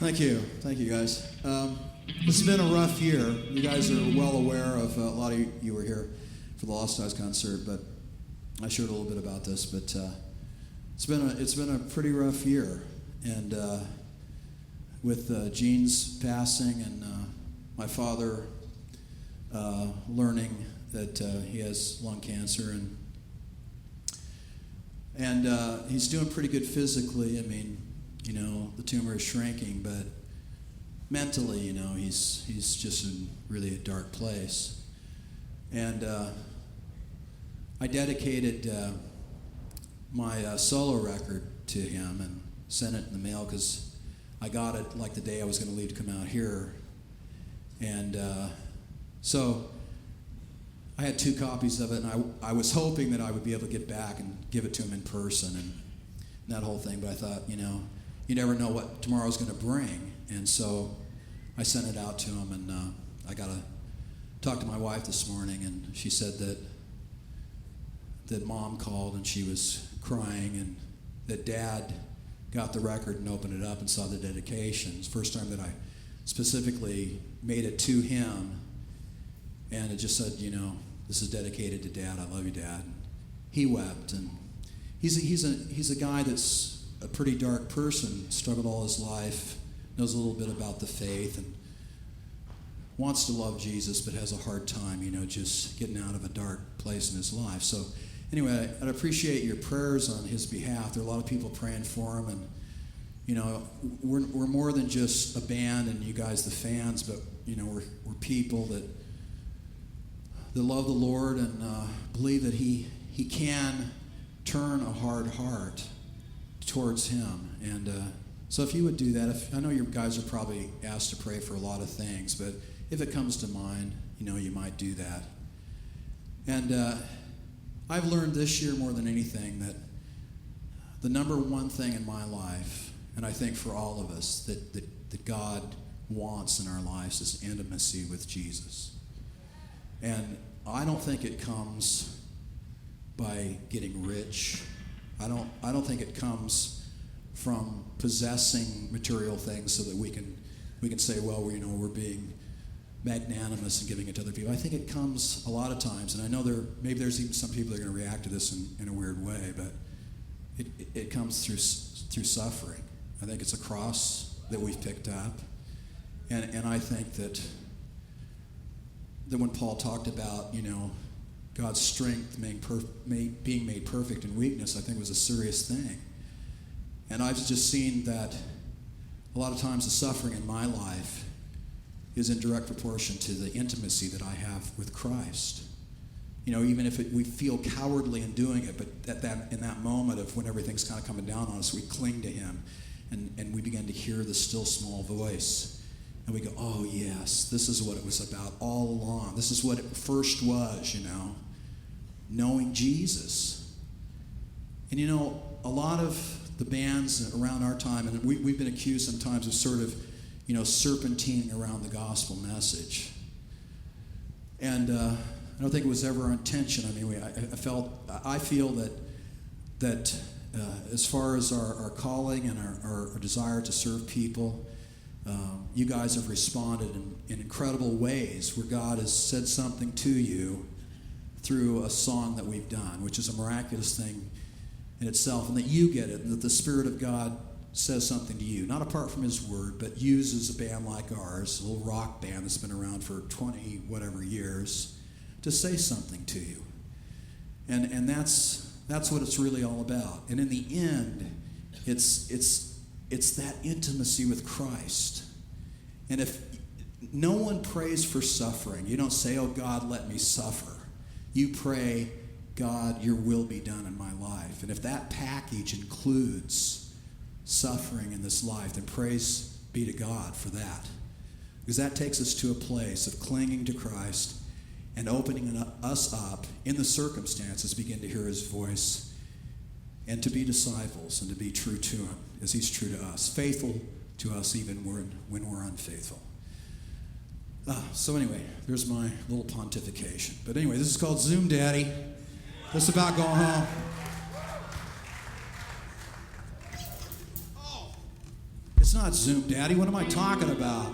Thank you guys. It's been a rough year. You guys are well aware of, a lot of you were here for the Lost Eyes concert, but I shared a little bit about this, but it's been a pretty rough year. And with Gene's passing and my father learning that he has lung cancer, and he's doing pretty good physically. I mean, you know, the tumor is shrinking, but mentally, you know, he's just in really a dark place. And I dedicated my solo record to him and sent it in the mail because I got it like the day I was going to leave to come out here. And so I had 2 copies of it, and I was hoping that I would be able to get back and give it to him in person and that whole thing. But I thought, you know, you never know what tomorrow's going to bring. And so I sent it out to him, and I got to talk to my wife this morning, and she said that Mom called and she was crying, and that Dad got the record and opened it up and saw the dedication. It's the first time that I specifically made it to him, and it just said, you know, this is dedicated to Dad. I love you, Dad. And he wept, and he's a guy that's a pretty dark person, struggled all his life, knows a little bit about the faith, and wants to love Jesus, but has a hard time, you know, just getting out of a dark place in his life. So anyway, I'd appreciate your prayers on his behalf. There are a lot of people praying for him, and, you know, we're more than just a band and you guys, the fans, but, you know, we're people that love the Lord and believe that he can turn a hard heart towards him. And so if you would do that, I know you guys are probably asked to pray for a lot of things, but if it comes to mind, you know, you might do that. And I've learned this year more than anything that the number one thing in my life, and I think for all of us, that God wants in our lives is intimacy with Jesus. And I don't think it comes by getting rich. I don't think it comes from possessing material things so that we can say, well, we're being magnanimous and giving it to other people. I think it comes a lot of times, and I know maybe there's even some people that are going to react to this in a weird way, but it comes through suffering. I think it's a cross that we've picked up, and I think that when Paul talked about, you know, God's strength being made perfect in weakness, I think was a serious thing. And I've just seen that a lot of times the suffering in my life is in direct proportion to the intimacy that I have with Christ. You know, even if we feel cowardly in doing it, but in that moment of when everything's kind of coming down on us, we cling to him, and we begin to hear the still small voice. And we go, oh yes, this is what it was about all along. This is what it first was, you know, knowing Jesus. And you know, a lot of the bands around our time, and we've been accused sometimes of sort of, you know, serpentining around the gospel message. And I don't think it was ever our intention. I mean, I feel that as far as our calling and our desire to serve people, you guys have responded in incredible ways where God has said something to you through a song that we've done, which is a miraculous thing in itself, and that you get it, and that the Spirit of God says something to you, not apart from his word, but uses a band like ours, a little rock band that's been around for 20 whatever years, to say something to you. And that's what it's really all about. And in the end, it's that intimacy with Christ. And if no one prays for suffering, you don't say, oh God, let me suffer. You pray, God, your will be done in my life. And if that package includes suffering in this life, then praise be to God for that. Because that takes us to a place of clinging to Christ and opening us up in the circumstances, begin to hear his voice, and to be disciples and to be true to him as he's true to us, faithful to us even when we're unfaithful. So anyway, there's my little pontification. But anyway, this is called Zoom Daddy. This is about going home. It's not Zoom, Daddy. What am I talking about?